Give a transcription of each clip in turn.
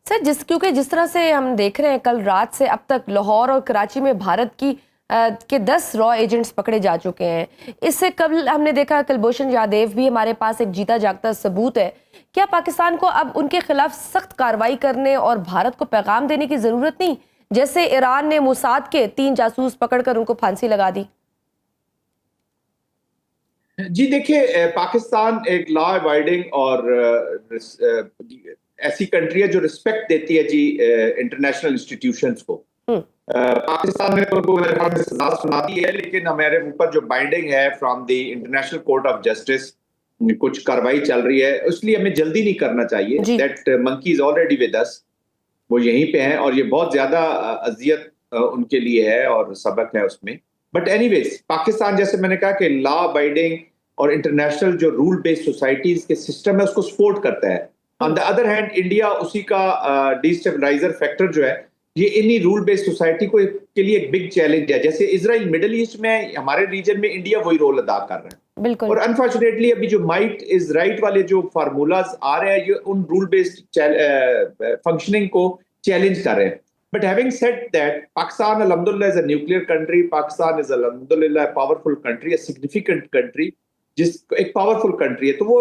Sir क्योंकि जिस तरह से हम देख रहे हैं कल रात से अब तक लाहौर और कराची में भारत के 10 रॉ एजेंट्स पकड़े जा चुके हैं। इससे कल हमने देखा कुलभूषण जाधव भी हमारे पास एक जीता जागता सबूत है। क्या पाकिस्तान को अब उनके खिलाफ सख्त कार्रवाई करने और भारत को पैगाम देने की जरूरत नहीं, जैसे ईरान ने मोसाद के 3 जासूस पकड़कर उनको फांसी लगा दी? जी देखिए, पाकिस्तान एक लॉ अबाइडिंग और ऐसी कंट्री है जो रिस्पेक्ट देती है जी इंटरनेशनल इंस्टीट्यूशंस को। पाकिस्तान ने तो उनको मेरे ख्याल में सजा सुना दी है, लेकिन हमारे ऊपर जो बाइंडिंग है from the international court of justice, कुछ कार्रवाई चल रही है, इसलिए हमें जल्दी नहीं करना चाहिए। That monkey is already with us, वो यहीं पे हैं और ये बहुत ज्यादा अजियत उनके लिए है और सबक है उसमें। बट एनीवेज, पाकिस्तान जैसे मैंने कहा कि लॉ अबाइडिंग और इंटरनेशनल जो रूल बेस्ड सोसाइटीज के सिस्टम है उसको सपोर्ट करता है। On the other hand India उसी का डिस्टेबलाइजर फैक्टर जो है, ये इन्हीं रूल बेस्ड सोसाइटी को के लिए एक बिग चैलेंज है। जैसे इजराइल मिडिल ईस्ट में, हमारे रीजन में इंडिया वही रोल अदा कर रहा है। बिल्कुल। और अनफॉर्चुनेटली अभी जो माइट इज राइट वाले जो फार्मूलाज आ रहे हैं, ये उन रूल बेस्ड फंक्शनिंग को चैलेंज कर रहे हैं। But having said that, Pakistan, alhamdulillah, is a nuclear country. Pakistan is, alhamdulillah, a powerful country, a significant country, एक पावरफुल कंट्री है। तो वो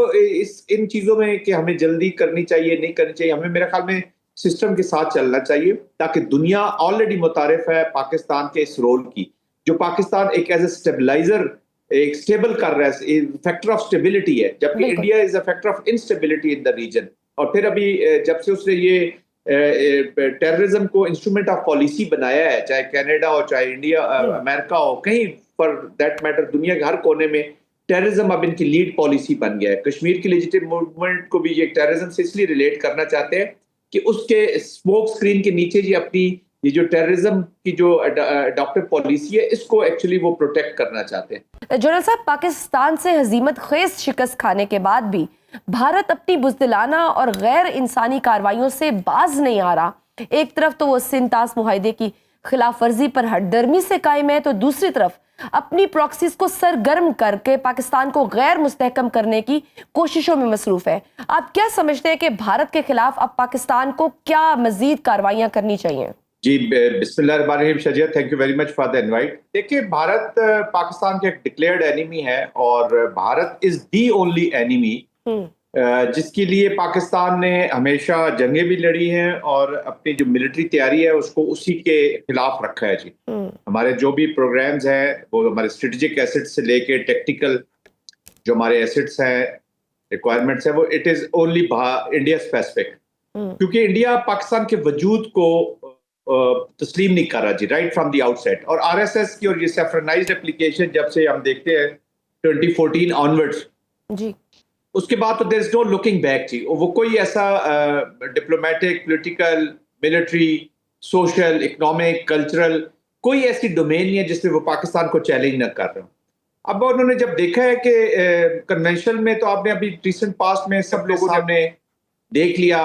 इन चीजों में कि हमें जल्दी करनी चाहिए, नहीं करनी चाहिए, हमें मेरे ख्याल में सिस्टम के साथ चलना चाहिए, ताकि दुनिया ऑलरेडी मुतारिफ है पाकिस्तान के इस रोल की, जो पाकिस्तान एक एज ए स्टेबलाइजर, एक स्टेबल कर रहा है, फैक्टर ऑफ स्टेबिलिटी है, जबकि India is a factor of instability in the region. और फिर अभी जब से उसने ये टेररिज्म को इंस्ट्रूमेंट ऑफ पॉलिसी बनाया है, चाहे कनाडा हो, चाहे इंडिया, अमेरिका हो, कहीं फॉर दैट मैटर दुनिया के हर कोने में टेररिज्म अब इनकी लीड पॉलिसी बन गया है। कश्मीर की लेजिटिमेट मूवमेंट को भी ये टेररिज्म से इसलिए रिलेट करना चाहते हैं कि उसके स्मोक स्क्रीन के नीचे जी अपनी ये जो टेररिज्म की जो अडॉप्टेड पॉलिसी है, इसको एक्चुअली वो प्रोटेक्ट करना चाहते हैं। जनरल साहब, पाकिस्तान से हजीमत खेज शिकस्त खाने के बाद भी भारत अपनी बुज़दिलाना और गैर इंसानी कार्रवाइयों से बाज नहीं आ रहा। एक तरफ तो वो सिंतास मुआहदे की खिलाफ वर्जी पर हटदर्मी से कायम है, तो दूसरी तरफ अपनी प्रॉक्सीज को सरगर्म करके पाकिस्तान को गैर मुस्तहकम करने की कोशिशों में मसरूफ है। आप क्या समझते हैं कि भारत के खिलाफ अब पाकिस्तान को क्या मजीद कार्रवाइयां करनी चाहिए? जी, बिस्मिल्लाहिर्रहमानिर्रहीम। Shazia, thank you very much for the invite. देखिए, भारत पाकिस्तान के एक डिक्लेयर्ड एनिमी है और Bharat is the only enemy जिसके लिए पाकिस्तान ने हमेशा जंगें भी लड़ी हैं और अपनी जो मिलिट्री तैयारी है उसको उसी के खिलाफ रखा है जी। हमारे जो भी प्रोग्राम्स हैं, वो हमारे स्ट्रेटेजिक एसेट्स से लेके टेक्निकल जो हमारे एसेट्स हैं, रिक्वायरमेंट्स है, वो it is only India specific, क्योंकि इंडिया पाकिस्तान के वजूद को तस्लीम नहीं कर रहा जी, राइट फ्रॉम द आउटसेट। और आरएसएस की और ये सेफ्रनाइज्ड एप्लीकेशन जब से हम देखते हैं 2014 ऑनवर्ड्स जी, उसके बाद तो there is no looking back जी। वो कोई ऐसा diplomatic, political, military, social, economic, cultural कोई ऐसी डोमेन नहीं है जिसमें वो पाकिस्तान को चैलेंज न कर रहा। अब उन्होंने जब देखा है कि कन्वेंशनल में, तो आपने अभी रिसेंट पास्ट में सब लोगों ने देख लिया,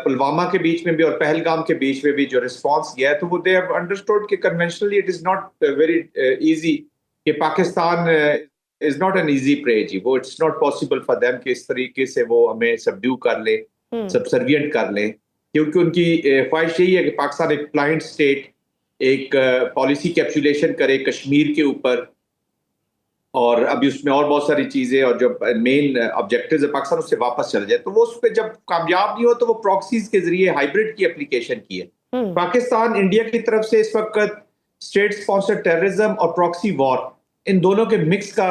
पुलवामा के बीच में भी और पहलगाम के बीच में भी जो रिस्पांस किया है, तो वो दे हैव अंडरस्टूड कि conventionally it is not very easy, कि Pakistan is not an easy prey जी। वो it's not possible for them कि इस तरीके से वो हमें सबड्यू कर ले, सबसर्विएंट कर ले, क्योंकि उनकी ख्वाहिश यही है कि पाकिस्तान एक ब्लाइंड स्टेट, एक पॉलिसी कैप्सुलेशन करे कश्मीर के ऊपर, और अभी उसमें और बहुत सारी चीजें, और जो मेन ऑब्जेक्टिव्स है पाकिस्तान उससे वापस चल जाए। तो वो उस पर जब कामयाब नहीं हो तो वो प्रॉक्सीज के जरिए हाइब्रिड की एप्लीकेशन की है। पाकिस्तान इंडिया की तरफ से इस वक्त स्टेट स्पॉन्सर्ड टेररिज्म और प्रॉक्सी वॉर, इन दोनों के मिक्स का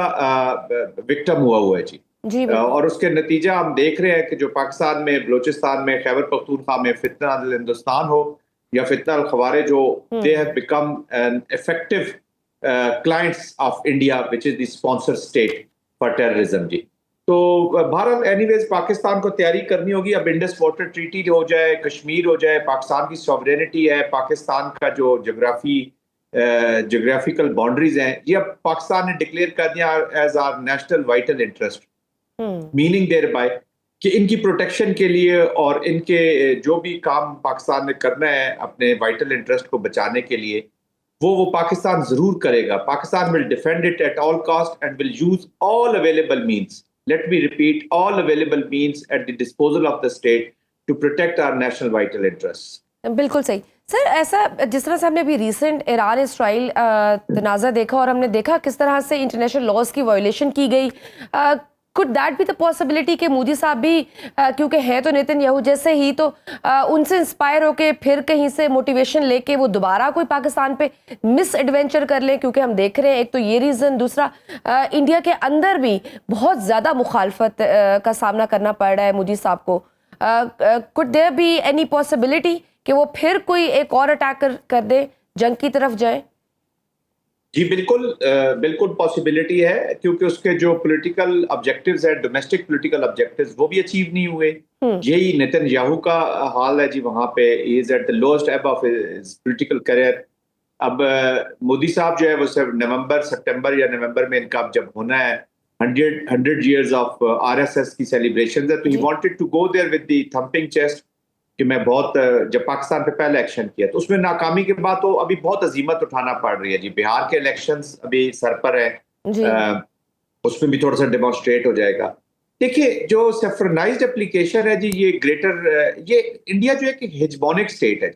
विक्टिम हुआ है जी। और उसके नतीजा हम देख रहे हैं कि जो पाकिस्तान में, बलूचिस्तान में, खैबर पख्तूनख्वा में फितना अल हिंदुस्तान हो या फितना अल खवारिज हो, they have become an effective clients of India, which is the sponsor state for terrorism जी। तो भारत एनीवेज पाकिस्तान को तैयारी करनी होगी। अब इंडस वाटर ट्रीटी हो जाए, कश्मीर हो जाए, पाकिस्तान की सॉवरेनिटी है, पाकिस्तान का जो जोग्राफिकल बाउंड्रीज हैं, ये अब पाकिस्तान ने डिक्लेयर कर दिया as our national vital interest, meaning thereby बाय कि इनकी प्रोटेक्शन के लिए और इनके जो भी काम पाकिस्तान ने करना है अपने वाइटल इंटरेस्ट को बचाने के लिए, वो पाकिस्तान जरूर करेगा। Pakistan will defend it at all cost and will use all available means, let me repeat, all available means at the disposal of the state to protect our national vital interests. बिल्कुल सही sir. ऐसा जिस तरह से हमने अभी recent Iran Israel तनाज़ा देखा और हमने देखा किस तरह से इंटरनेशनल लॉज की वायोलेशन की गई, could that be the possibility कि मोदी साहब भी क्योंकि हैं तो नेतन्याहू जैसे ही, तो उनसे इंस्पायर होके फिर कहीं से मोटिवेशन लेके वो दोबारा कोई पाकिस्तान पे मिस एडवेंचर कर लें? क्योंकि हम देख रहे हैं एक तो ये रीज़न, दूसरा इंडिया के अंदर भी बहुत ज़्यादा मुखालफत का सामना करना पड़ रहा है मोदी साहब को। Could there be any possibility कि वो फिर कोई एक और अटैक कर दे, जंग की तरफ जाए? जी बिल्कुल पॉसिबिलिटी है, क्योंकि उसके जो पॉलिटिकल ऑब्जेक्टिव्स है, डोमेस्टिक पॉलिटिकल ऑब्जेक्टिव्स, वो भी अचीव नहीं हुए। यही नेतन्याहू का हाल है जी, वहां पे इज एट द लोएस्ट एब ऑफ हिज पॉलिटिकल करियर। अब मोदी साहब जो है वो सिर्फ सितंबर या नवंबर में इनका जब होना है 100 years ऑफ आरएसएस की सेलिब्रेशन है, तो he wanted to go there with the thumping chest कि मैं बहुत, जब पाकिस्तान पे पहले एक्शन किया तो उसमें नाकामी के बाद तो अभी बहुत अजीमत उठाना पड़ रही है जी। बिहार के इलेक्शंस अभी सर पर है, उसमें भी थोड़ा सा डेमोन्स्ट्रेट हो जाएगा। देखिए, जो सेफ्रनाइज्ड एप्लीकेशन है जी, ये ये इंडिया जो है कि हेजमोनिक स्टेट है,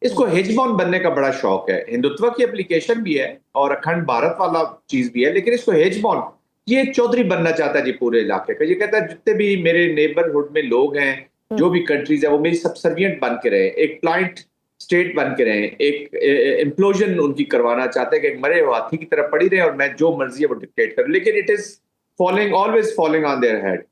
इसको हेजमोन बनने का बड़ा शौक है। हिंदुत्व की एप्लीकेशन भी है और अखंड भारत वाला चीज भी है, लेकिन इसको हेजमोन, ये चौधरी बनना चाहता है जी पूरे इलाके का। ये कहता है जितने भी मेरे नेबरहुड में लोग हैं, जो भी कंट्रीज है, वो मेरी सबसर्विएंट बन के रहे, एक प्लाइंट स्टेट बन के रहे, एक इम्प्लोजन उनकी करवाना चाहते हैं कि एक मरे हुए हाथी की तरह पड़ी रहे और मैं जो मर्जी है वो डिक्टेट करूं। लेकिन it is always following on their head,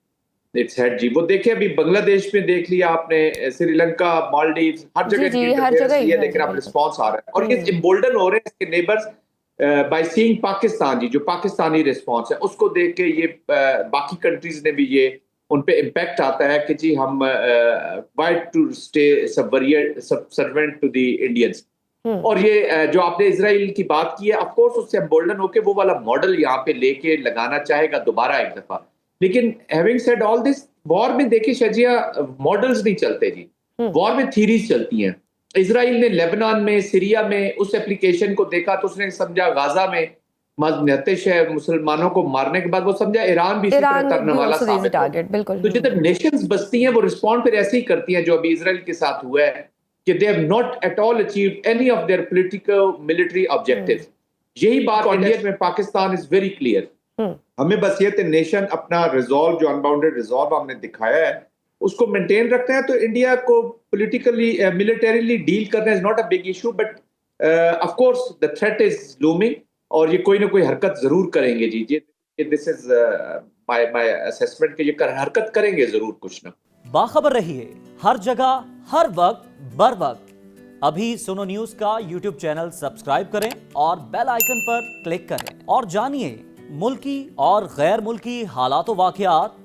it's head जी। वो देखिए, अभी बांग्लादेश में देख लिया आपने, श्रीलंका, मालदीव्स, हर जगह ये लेकिन आप रिस्पॉन्स आ रहा है और ये एम्बोल्डन हो रहे हैं इसके नेबर्स बाय सीइंग पाकिस्तान जी। जो पाकिस्तानी रिस्पॉन्स है उसको देख के ये बाकी कंट्रीज ने भी ये उन पे इम्पैक्ट आता है कि जी हम wide to stay subservient to the Indians. और ये जो आपने इजराइल की बात की है, ऑफ कोर्स उससे एम्बोल्डन होके वो वाला मॉडल यहाँ पे लेके लगाना चाहेगा दोबारा एक दफा। लेकिन having said all this, war में देखिए शजिया, मॉडल्स नहीं चलते जी, वॉर में थीरीज चलती हैं। इजराइल ने लेबनान में, सीरिया में उस एप्लीकेशन को देखा तो उसने समझा गाजा में नतिश है मुसलमानों को मारने के बाद, वो समझा ईरान भी इसी तरह करने वाला साबित हो। तो जिधर नेशंस बसती हैं वो रिस्पॉन्ड फिर ऐसे ही करती हैं, जो अभी इजराइल के साथ हुआ है कि they have not at all achieved any of their political military objectives. यही बात इंडिया में पाकिस्तान इज वेरी क्लियर। हमें बस ये नेशन अपना रिजॉल्व, जो अनबाउंडेड रिजॉल्व हमने दिखाया है, उसको मेंटेन रखते हैं। तो इंडिया को पॉलिटिकली मिलिटरीली डील करना is not a big issue, but of course the threat is looming और ये कोई ना कोई हरकत जरूर करेंगे जी। ये दिस इज माय असेसमेंट कि ये हरकत करेंगे जरूर कुछ ना। बाखबर रहिए हर जगह हर वक्त बर वक्त। अभी सुनो न्यूज का यूट्यूब चैनल सब्सक्राइब करें और बेल आइकन पर क्लिक करें और जानिए मुल्की और गैर मुल्की हालात व वाक़यात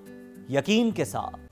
यकीन के साथ।